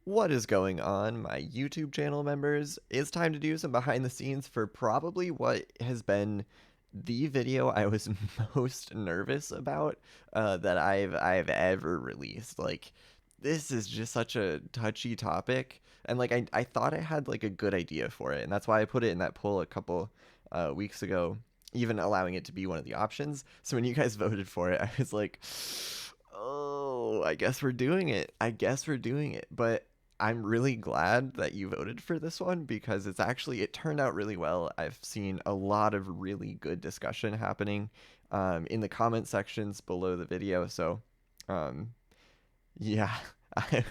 What is going on, my YouTube channel members? It's time to do some behind the scenes for probably what has been the video I was most nervous about that I've ever released. Like, this is just such a touchy topic, and like I thought I had like a good idea for it, and that's why I put it in that poll a couple weeks ago, even allowing it to be one of the options. So when you guys voted for it, I was like, oh, I guess we're doing it. I guess we're doing it. But I'm really glad that you voted for this one because it turned out really well. I've seen a lot of really good discussion happening in the comment sections below the video. So, um, yeah, I,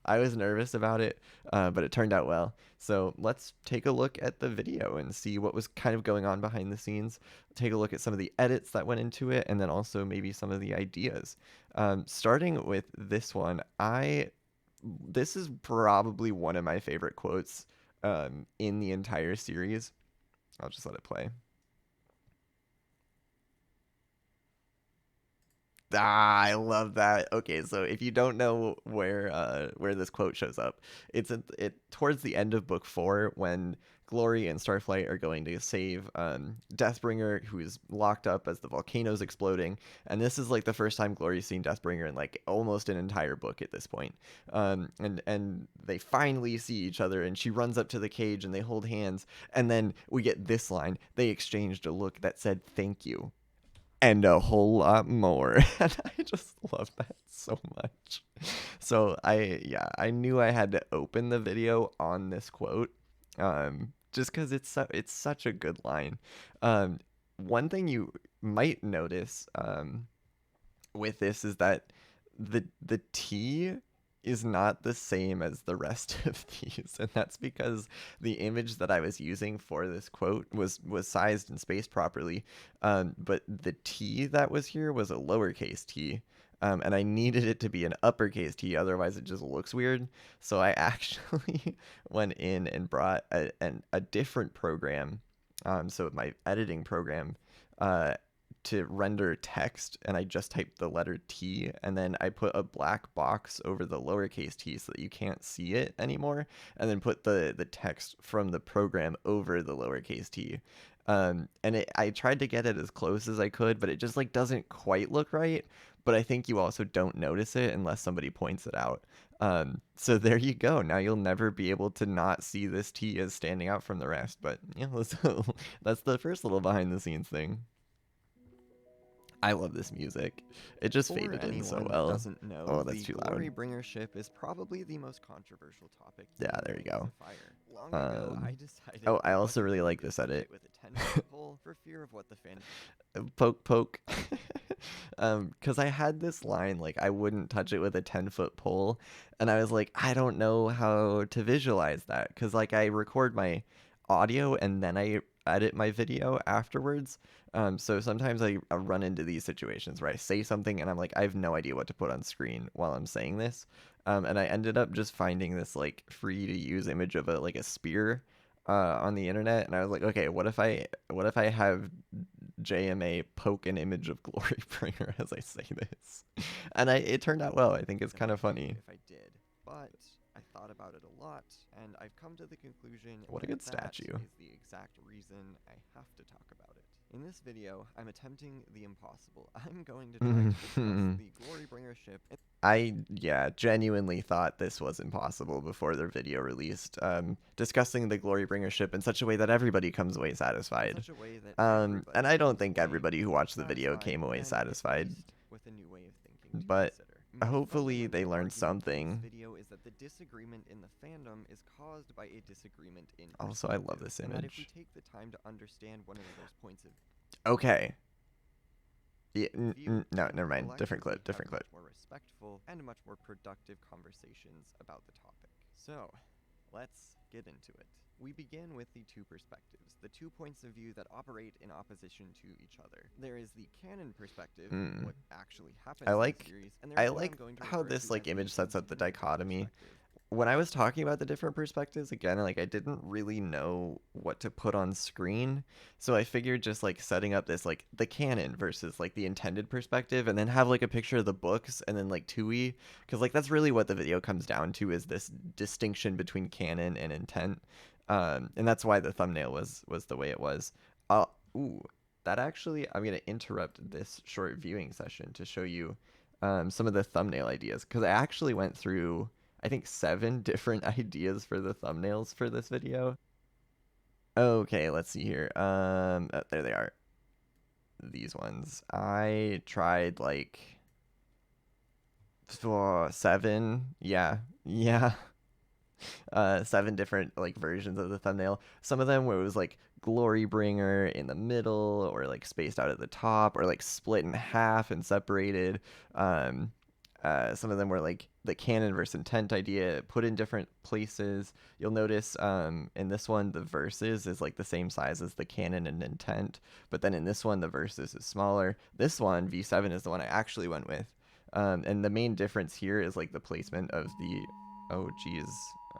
I was nervous about it, but it turned out well. So let's take a look at the video and see what was kind of going on behind the scenes. Take a look at some of the edits that went into it, and then also maybe some of the ideas. Starting with this one, this is probably one of my favorite quotes in the entire series. I'll just let it play. Ah, I love that. Okay, so if you don't know where this quote shows up, it towards the end of book 4 when Glory and Starflight are going to save Deathbringer, who is locked up as the volcano's exploding, and this is like the first time Glory's seen Deathbringer in like almost an entire book at this point. And they finally see each other, and she runs up to the cage, and they hold hands, and then we get this line: "They exchanged a look that said thank you." And a whole lot more. And I just love that so much. So I knew I had to open the video on this quote, just because it's such a good line. One thing you might notice with this is that the T is not the same as the rest of these, and that's because the image that I was using for this quote was sized and spaced properly, but the T that was here was a lowercase t, and I needed it to be an uppercase T, otherwise it just looks weird. So I actually went in and brought a different program, so my editing program, uh, to render text, and I just typed the letter T, and then I put a black box over the lowercase t so that you can't see it anymore, and then put the text from the program over the lowercase t. I tried to get it as close as I could, but it just like doesn't quite look right. But I think you also don't notice it unless somebody points it out. So there you go. Now you'll never be able to not see this T as standing out from the rest. But yeah, that's the first little behind the scenes thing. I love this music. It just For faded in so anyone that well. doesn't know, Oh, that's the too loud. Glorybringer ship is probably the most controversial topic Yeah, in there you Rings go. of Fire. Long ago, I Um, decided oh, I I also wasn't really going like to this touch edit. it with a 10-foot pole for fear of what the fans. Poke, poke. Because I had this line, like, I wouldn't touch it with a 10-foot pole. And I was like, I don't know how to visualize that. Because, like, I record my audio and then I edit my video afterwards. So sometimes I run into these situations where I say something and I'm like, I have no idea what to put on screen while I'm saying this. And I ended up just finding this, like, free to use image of a spear on the internet, and I was like, okay, what if I have JMA poke an image of Glorybringer as I say this, and it turned out well. I think it's Than I kind of do funny. if I did. But I thought about it a lot, and I've come to the conclusion What a that good that statue. is the exact reason I have to talk about it. In this video, I'm attempting the impossible. I'm going to try to discuss the Glorybringer ship. I yeah genuinely thought this was impossible before their video released. Discussing the Glorybringer ship in such a way that everybody comes away In satisfied. such a way that And everybody I don't comes think away everybody who watched the video satisfied came away and at satisfied, least with a new way of thinking to but consider. My hopefully they fundamental learned argument in this something. video is that the disagreement in the fandom is caused by a disagreement in Also, I love perspective, this and that if we image. take the time to understand one another's points of Okay. Yeah, view, no, we never will mind. Different collectively clip. have Different clip. much more respectful and much more productive conversations about the topic. So, let's get into it. We begin with the two perspectives, the 2 points of view that operate in opposition to each other. There is the canon perspective, what actually happens I in the like series, and there I is what I'm like going to how refer this to like as the image sets up the intended dichotomy. perspective. when I was talking about the different perspectives, again, like I didn't really know what to put on screen. So I figured just like setting up this like the canon versus like the intended perspective and then have like a picture of the books and then like TUI, because like that's really what the video comes down to, is this distinction between canon and intent. And that's why the thumbnail was the way it was. Uh ooh, that actually, I'm gonna interrupt this short viewing session to show you some of the thumbnail ideas, because I actually went through I think 7 different ideas for the thumbnails for this video. Okay, let's see here. There they are. These ones. I tried like 7. Yeah, yeah. 7 different like versions of the thumbnail. Some of them where it was like Glorybringer in the middle, or like spaced out at the top, or like split in half and separated. Um, some of them were like the canon versus intent idea put in different places. You'll notice in this one the verses is like the same size as the canon and intent, but then in this one the verses is smaller. This one, V7, is the one I actually went with. And the main difference here is like the placement of the, oh geez,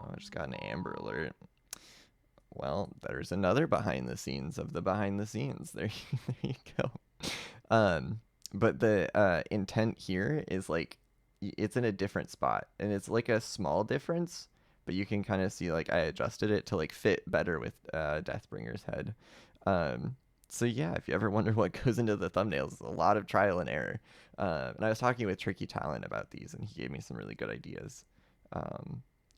oh, I just got an Amber Alert. Well, there's another behind the scenes of the behind the scenes. There, there you go. Um, but the intent here is like it's in a different spot, and it's like a small difference, but you can kind of see like I adjusted it to like fit better with Deathbringer's head. Um, so yeah, if you ever wonder what goes into the thumbnails, a lot of trial and error. And I was talking with Tricky Talent about these, and he gave me some really good ideas.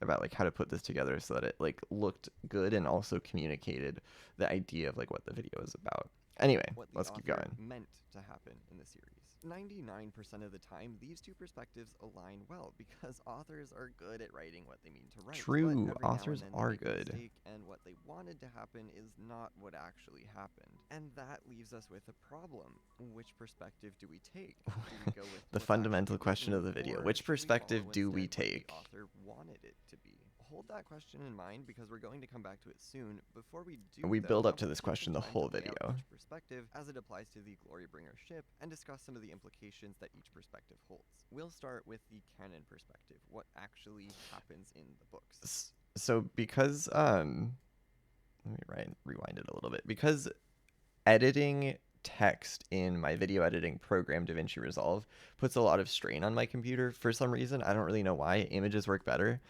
About like how to put this together so that it like looked good and also communicated the idea of like what the video is about. Anyway, what the let's keep author going. meant to happen in the series. 99% of the time, these two perspectives align well because authors are good at writing what they mean to write. True, But every now authors and then are they make a good. mistake, and what they wanted to happen is not what actually happened. And that leaves us with a problem. Which perspective do we take? Do we go with The what's fundamental actually question written, of the video. or Which should we perspective follow do we instead what take? the author wanted it to be? Hold that question in mind because we're going to come back to it soon. Before we do, We though, build I up to want this take question some the time whole to lay out video. each perspective as it applies to the Glorybringer ship and discuss some of the implications that each perspective holds. We'll start with the canon perspective, what actually happens in the books. So because let me rewind it a little bit. Because editing text in my video editing program DaVinci Resolve puts a lot of strain on my computer for some reason. I don't really know why. Images work better.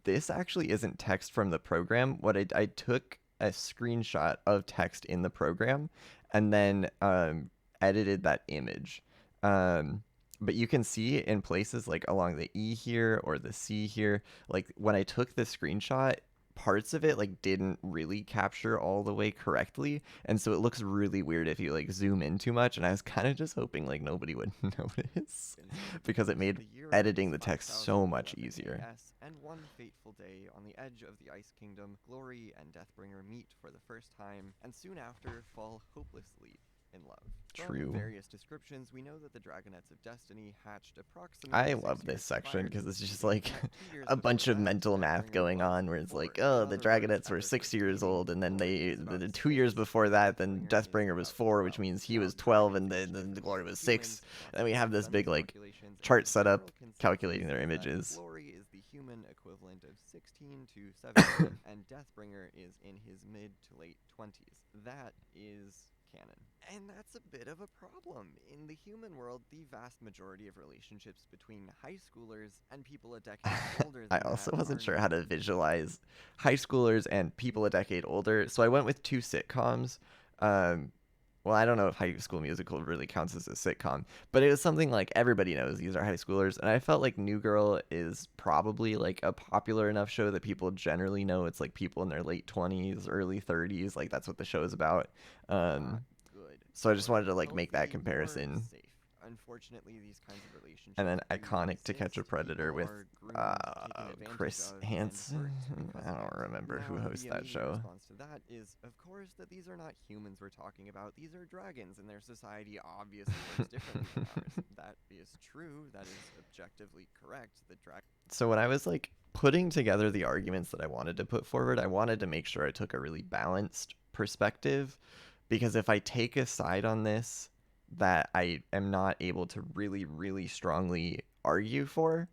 This actually isn't text from the program. What I took a screenshot of text in the program and then edited that image. But you can see in places like along the E here or the C here, like when I took the screenshot, parts of it like didn't really capture all the way correctly, and so it looks really weird if you like zoom in too much, and I was kind of just hoping like nobody would notice because it made editing the text so much easier. And one fateful day on the edge of the Ice Kingdom, Glory and Deathbringer meet for the first time, and soon after fall hopelessly in love. True. From various descriptions, we know that the Dragonets of Destiny hatched approximately I 6 love this years section prior to because the it's just series, like but 2 years a bunch before of that, mental math Deathbringer going was on where it's like, bored. oh, In the other words, Dragonets at were their 6 first years meeting, old, and then Glory they is about the 2 6, years before that, then Deathbringer is Deathbringer was about 4, which 12. means he Now, was 12, and dragons age then differently Glory was to 6. humans. And then we have this Lots of big done like these calculations, and chart the set up general consensus calculating their is that images. Glory is the human equivalent of 16 to 17, and Deathbringer is in his mid to late 20s. That is canon. And that's a bit of a problem. In the human world, the vast majority of relationships between high schoolers and people a decade older I than also that wasn't are sure how to visualize high schoolers and people a decade older, so I went with 2 sitcoms. Um, well, I don't know if High School Musical really counts as a sitcom, but it was something like everybody knows these are high schoolers, and I felt like New Girl is probably like a popular enough show that people generally know it's like people in their late 20s, early 30s, like that's what the show is about. not Um, good. so I just wanted to like Healthy make that or comparison. safe. Unfortunately, these kinds of relationships And then do iconic To Catch a exist. Predator People with are groomed, taken advantage Chris of, and Hansen. hurt because I of don't it. remember who Now, hosts the that immediate show. response to that is, of course, that these are not humans we're talking about. These are dragons, and their society obviously works differently than ours. That is true. That is objectively correct. The So when I was like putting together the arguments that I wanted to put forward, I wanted to make sure I took a really balanced perspective, because if I take a side on this that I am not able to really, really strongly argue for,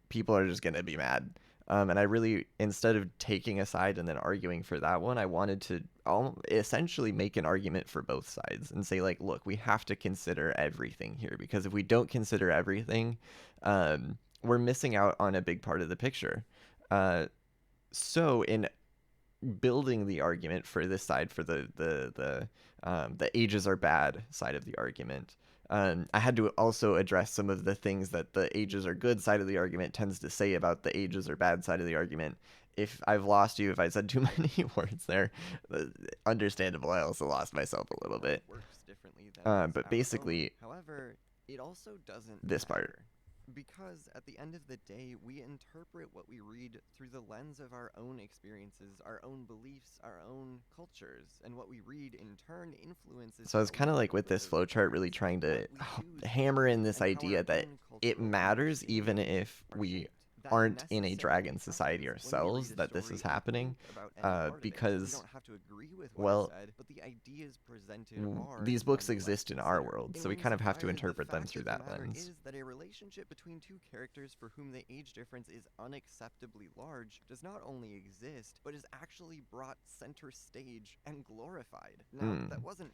people are just gonna be mad. And I really, instead of taking a side and then arguing for that one, I wanted to essentially make an argument for both sides and say, like, look, we have to consider everything here, because if we don't consider everything, we're missing out on a big part of the picture. So in building the argument for this side, for the ages are bad side of the argument, I had to also address some of the things that the ages are good side of the argument tends to say about the ages are bad side of the argument. If I've lost you, if I said too many words there, understandable. I also lost myself a little bit. Works differently than But basically, however, it also doesn't this part. matter. Because at the end of the day, we interpret what we read through the lens of our own experiences, our own beliefs, our own cultures, and what we read in turn influences. So I was kind of like with this flowchart really trying to hammer in this idea that it matters even if we aren't in a dragon society ourselves that this is happening, because, well, these books exist in our world, so we kind of have to interpret them through that lens. Is that a relationship between two characters for whom the age difference is unacceptably large does not only exist, but is actually brought center stage and glorified. Now, that wasn't...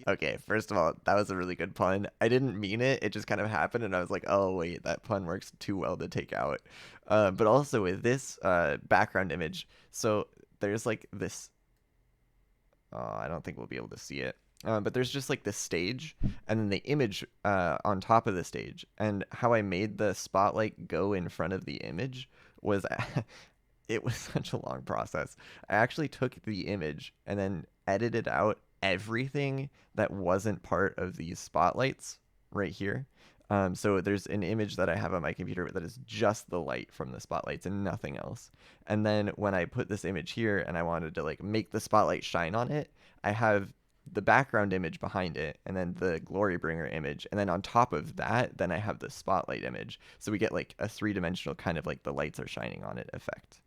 Okay, first of all, that was a really good pun. I didn't mean it. It just kind of happened, and I was like, oh, wait, that pun works too well to take out. But also with this background image, so there's like this... I don't think we'll be able to see it. But there's just like this stage, and then the image on top of the stage. And how I made the spotlight go in front of the image was... it was such a long process. I actually took the image and then edited out everything that wasn't part of these spotlights right here. So there's an image that I have on my computer that is just the light from the spotlights and nothing else. And then when I put this image here and I wanted to like make the spotlight shine on it, I have the background image behind it and then the Glorybringer image. And then on top of that, then I have the spotlight image. So we get like a three-dimensional kind of like the lights are shining on it effect.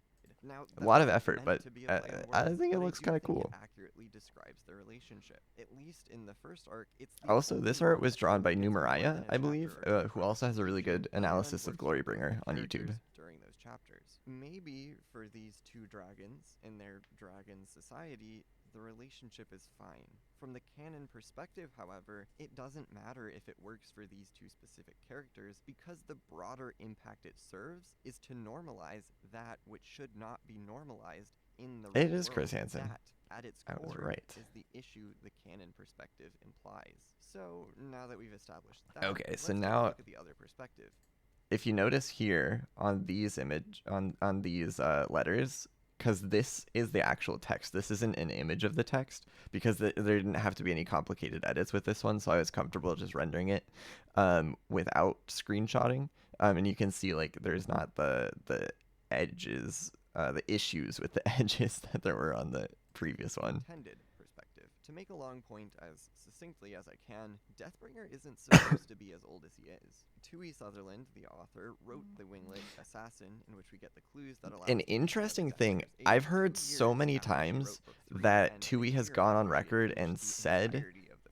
Now, a lot of effort, but I think it looks kind of cool. It accurately describes the relationship. At least in the first arc, it's also, this art was drawn by Numeraya, I believe, who also has a really good analysis of Glorybringer on YouTube. During those chapters, maybe for these two dragons in their dragon society, the relationship is fine. From the canon perspective, however, it doesn't matter if it works for these two specific characters, because the broader impact it serves is to normalize that which should not be normalized in the real It is world. Chris Hansen. That, at its I was core, right. is the issue the canon perspective implies. So now that we've established that, okay, so let's now look at the other perspective. If you notice here on these on these letters, because this is the actual text. This isn't an image of the text, because there didn't have to be any complicated edits with this one, so I was comfortable just rendering it without screenshotting. And you can see like there's not the edges, the issues with the edges that there were on the previous one. Intended perspective. To make a long point as succinctly as I can, Deathbringer isn't supposed to be as old as he is. Tui Sutherland, the author, wrote The Winglet Assassin, in which we get the clues that allow... An interesting thing, I've heard so many times that Tui has gone on record and said...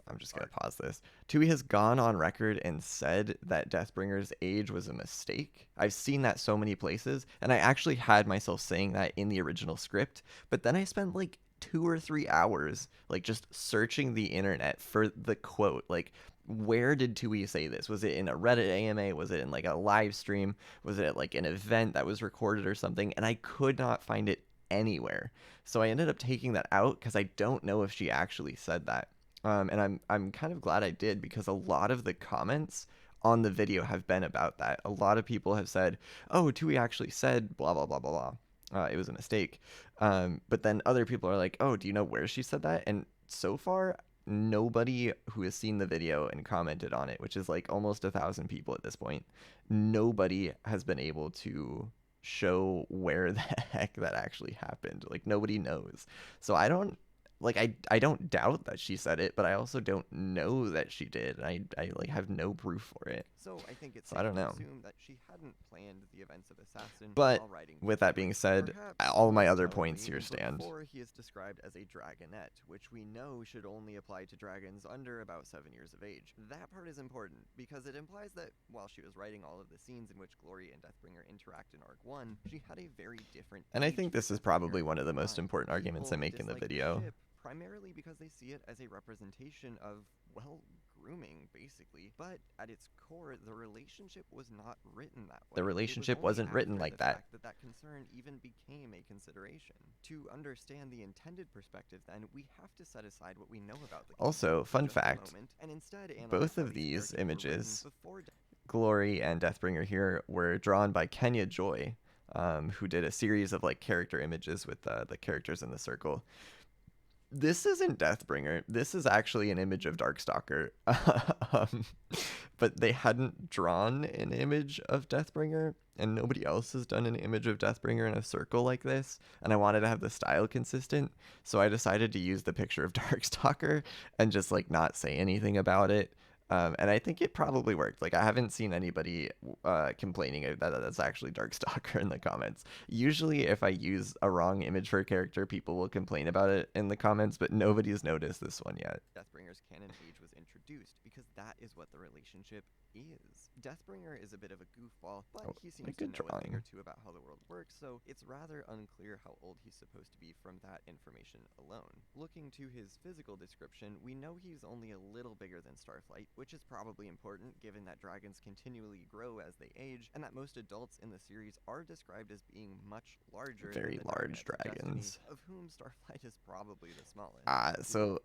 I'm just going to pause this. Tui has gone on record and said that Deathbringer's age was a mistake. I've seen that so many places, and I actually had myself saying that in the original script, but then I spent like 2 or 3 hours like just searching the internet for the quote. Like, where did Tui say this? Was it in a Reddit AMA? Was it in like a live stream? Was it at like an event that was recorded or something? And I could not find it anywhere. So I ended up taking that out because I don't know if she actually said that. And I'm kind of glad I did, because a lot of the comments on the video have been about that. A lot of people have said, oh, Tui actually said blah, blah, blah, blah, blah. It was a mistake. But then other people are like, oh, do you know where she said that? And so far, nobody who has seen the video and commented on it, which is like almost 1,000 people at this point, nobody has been able to show where the heck that actually happened. Like, nobody knows. So I don't like I don't doubt that she said it, but I also don't know that she did. I like have no proof for it. So I think it's So I safe don't to know. assume that she hadn't planned the events of Assassin But while writing with Book that being 3. said, Perhaps all my most other tellingly, points here in Book stand. 4 he is described as a dragonette, which we know should only apply to dragons under about 7 years of age. That part is important, because it implies that while she was writing all of the scenes in which Glory and Deathbringer interact in Arc 1, she had a very different And I age think this is as the probably one character of the in most mind. important arguments I People make in the dislike the video. ship primarily because they see it as a representation of, well, grooming, basically. But at its core, the relationship was not written that way. The relationship wasn't written like that. That concern even became a consideration. To understand the intended perspective, then, we have to set aside what we know about the Also, fun just a fact, moment, and instead analyze both how of these characters were written images, before Glory and Deathbringer here, were drawn by Kenya Joy, who did a series of like character images with the characters in the circle. This isn't Deathbringer. This is actually an image of Darkstalker. But they hadn't drawn an image of Deathbringer, and nobody else has done an image of Deathbringer in a circle like this. And I wanted to have the style consistent, so I decided to use the picture of Darkstalker and just like not say anything about it. And I think it probably worked. Like I haven't seen anybody complaining that that's actually Darkstalker in the comments. Usually, if I use a wrong image for a character, people will complain about it in the comments, but nobody's noticed this one yet. Deathbringer's canon age was introduced, because that is what the relationship is. Deathbringer is a bit of a goofball, but he seems to know a thing or two about how the world works, so it's rather unclear how old he's supposed to be from that information alone. Looking to his physical description, we know he's only a little bigger than Starflight, which is probably important given that dragons continually grow as they age, and that most adults in the series are described as being much larger Very than the large dragons, dragons. of whom Starflight is probably the smallest. So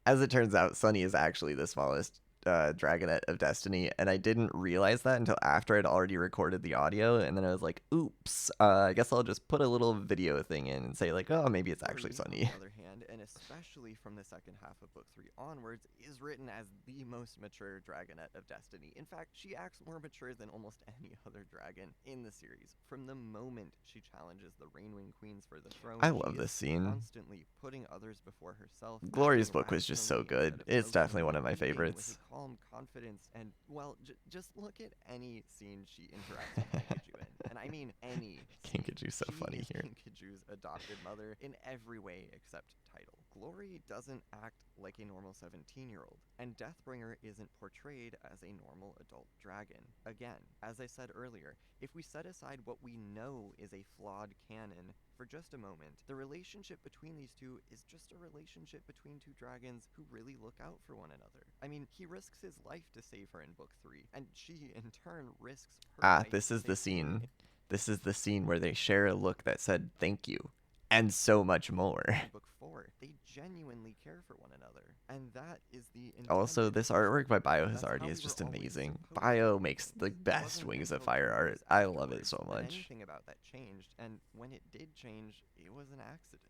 as it turns out, Sunny is actually the smallest Dragonette of Destiny, and I didn't realize that until after I'd already recorded the audio, and then I was like, oops, I guess I'll just put a little video thing in and say like, oh, maybe it's actually Sunny. On the other hand, and especially from the second half of Book 3 onwards, is written as the most mature Dragonette of Destiny. In fact, she acts more mature than almost any other dragon in the series. From the moment she challenges the Rainwing Queens for the throne, I love this scene. Constantly putting others before herself. Glory's book was just so good. It's definitely one of my favorites. Calm confidence, and well, just look at any scene she interacts with Kinkajou in, and I mean any. Kinkaju's so funny here. Kinkaju's adopted mother in every way except title. Glory doesn't act like a normal 17-year-old, and Deathbringer isn't portrayed as a normal adult dragon. Again, as I said earlier, if we set aside what we know is a flawed canon for just a moment, the relationship between these two is just a relationship between two dragons who really look out for one another. I mean, he risks his life to save her in Book 3, and she, in turn, risks her life. This is the scene. This is the scene where they share a look that said thank you, and so much more. In Book 4, they genuinely care for one another, and that is the also, this artwork by Biohazard is just amazing. Bio makes the best Wings of Fire art. I love it so much. Anything about that changed, and when it did change, it was an accident.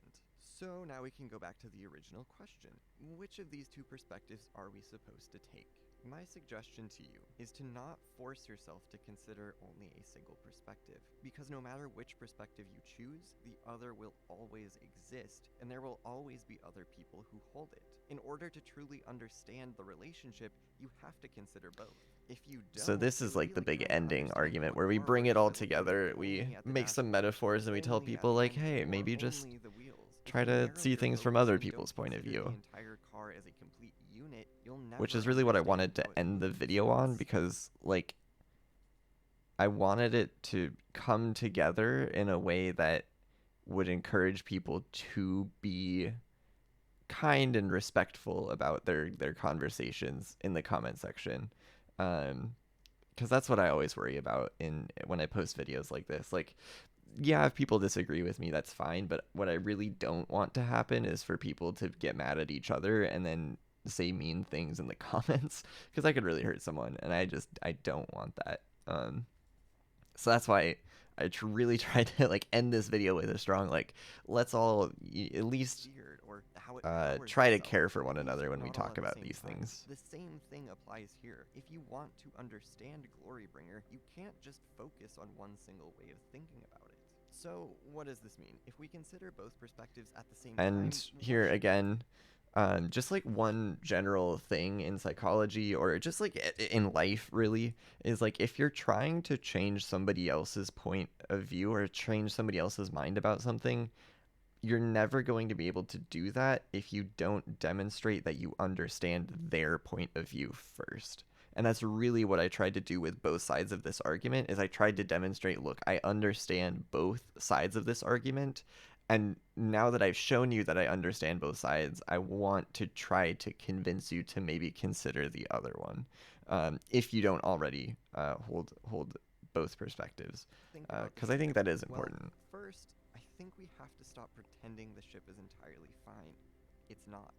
So now we can go back to the original question. Which of these two perspectives are we supposed to take? My suggestion to you is to not force yourself to consider only a single perspective, because no matter which perspective you choose, the other will always exist, and there will always be other people who hold it. In order to truly understand the relationship, you have to consider both. If you don't, so this is like the big ending argument where we bring it all together, we make some metaphors, and we tell people like, hey, maybe just try to see things from other people's point of view. Which is really what I wanted to end the video on, because like I wanted it to come together in a way that would encourage people to be kind and respectful about their conversations in the comment section, because that's what I always worry about when I post videos like this. Like, yeah, if people disagree with me, that's fine, but what I really don't want to happen is for people to get mad at each other and then say mean things in the comments, because I could really hurt someone, and I don't want that. So that's why I really tried to like end this video with a strong like, let's all at least try to care for one another when we talk about these things. The same thing applies here. If you want to understand Glorybringer, you can't just focus on one single way of thinking about it. So, what does this mean? If we consider both perspectives at the same And time, what here should we do? again, just like one general thing in psychology or just like in life, really, is like if you're trying to change somebody else's point of view or change somebody else's mind about something, you're never going to be able to do that if you don't demonstrate that you understand their point of view first. And that's really what I tried to do with both sides of this argument is I tried to demonstrate, look, I understand both sides of this argument. And now that I've shown you that I understand both sides, I want to try to convince you to maybe consider the other one, if you don't already hold both perspectives, Think about the because I ship? think that is Well, important. first, I think we have to stop pretending the ship is entirely fine. It's not.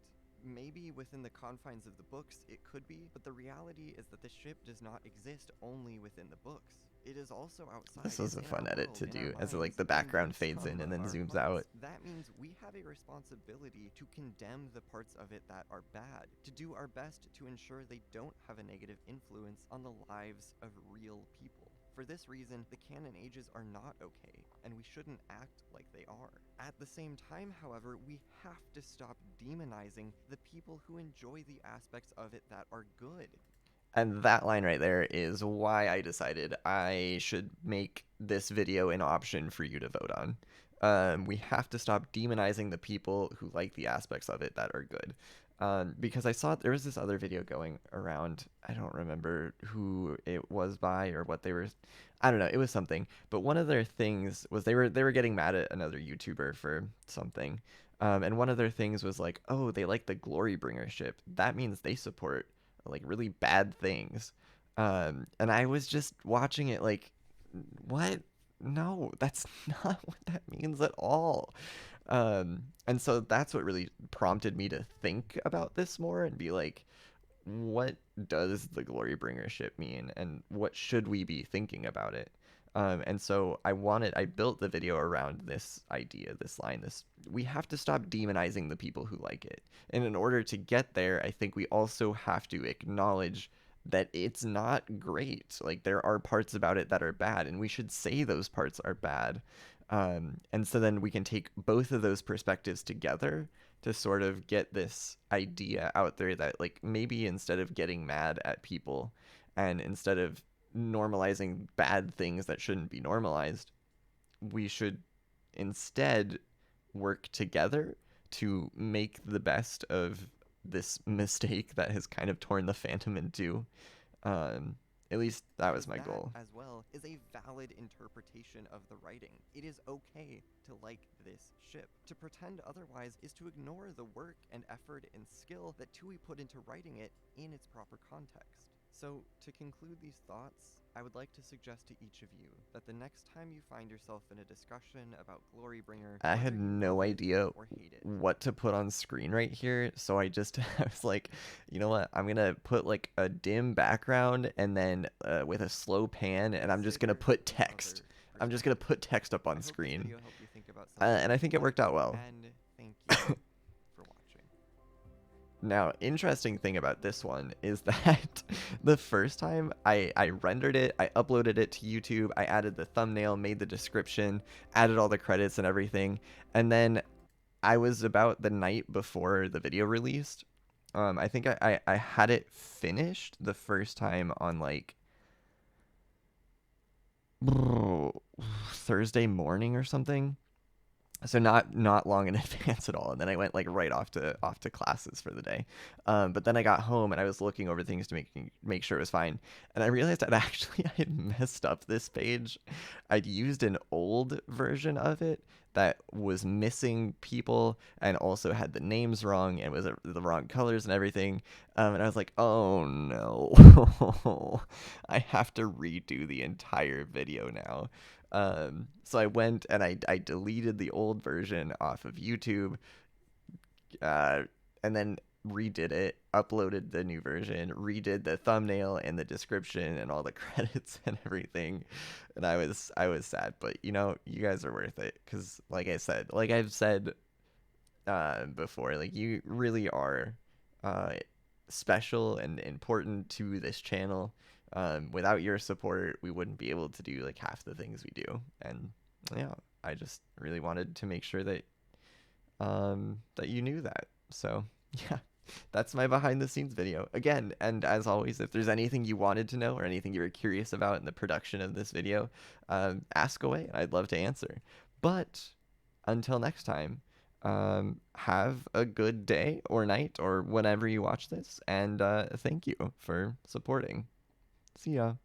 Maybe within the confines of the books it could be, but the reality is that the ship does not exist only within the books. It is also outside. This was It's a in our fun edit world, to in our do as like minds, the and in background fades in some and of then our zooms hearts. out. That means we have a responsibility to condemn the parts of it that are bad, to do our best to ensure they don't have a negative influence on the lives of real people. For this reason, the canon ages are not okay, and we shouldn't act like they are. At the same time, however, we have to stop demonizing the people who enjoy the aspects of it that are good. And that line right there is why I decided I should make this video an option for you to vote on. We have to stop demonizing the people who like the aspects of it that are good. Because I saw there was this other video going around. I don't remember who it was by or what they were. I don't know. It was something. But one of their things was they were getting mad at another YouTuber for something. And one of their things was like, oh, they like the Glorybringer ship. That means they support like really bad things. And I was just watching it like, what? No, that's not what that means at all. And so that's what really prompted me to think about this more and be like, what does the Glorybringer ship mean, and what should we be thinking about it? And so I built the video around this idea, this line, this, we have to stop demonizing the people who like it. And in order to get there, I think we also have to acknowledge that it's not great. Like, there are parts about it that are bad, and we should say those parts are bad. And so then we can take both of those perspectives together to sort of get this idea out there that, like, maybe instead of getting mad at people and instead of normalizing bad things that shouldn't be normalized, we should instead work together to make the best of this mistake that has kind of torn the fandom in two. Um, at least that was Because my that, goal. as well, is a valid interpretation of the writing. It is okay to like this ship. To pretend otherwise is to ignore the work and effort and skill that Tui put into writing it in its proper context. So, to conclude these thoughts, I would like to suggest to each of you that the next time you find yourself in a discussion about Glorybringer, I whether had you no love it idea or hate it, what to put on screen right here, so I just I was like, you know what? I'm gonna put like a dim background and then with a slow pan, and I'm just gonna consider put the text. other I'm just gonna perspective. put text up I on hope this screen, video helped you think about some things and I in think it worked depth, out well. and thank you for watching. Now, interesting thing about this one is that the first time I rendered it, I uploaded it to YouTube, I added the thumbnail, made the description, added all the credits and everything, and then I was about the night before the video released. I think I had it finished the first time on like Thursday morning or something. So not long in advance at all, and then I went like right off to classes for the day. But then I got home and I was looking over things to make sure it was fine, and I realized that actually I had messed up this page. I'd used an old version of it that was missing people and also had the names wrong and was the wrong colors and everything. And I was like, oh no, I have to redo the entire video now. So I went and I deleted the old version off of YouTube, uh, and then redid it, uploaded the new version, redid the thumbnail and the description and all the credits and everything. And I was sad, but you know, you guys are worth it because, like I've said before, like you really are uh, special and important to this channel. Without your support, we wouldn't be able to do like half the things we do, and yeah, I just really wanted to make sure that that you knew that. So yeah, that's my behind the scenes video again. And as always, if there's anything you wanted to know or anything you were curious about in the production of this video, ask away. I'd love to answer. But until next time, have a good day or night or whenever you watch this, and thank you for supporting. See ya.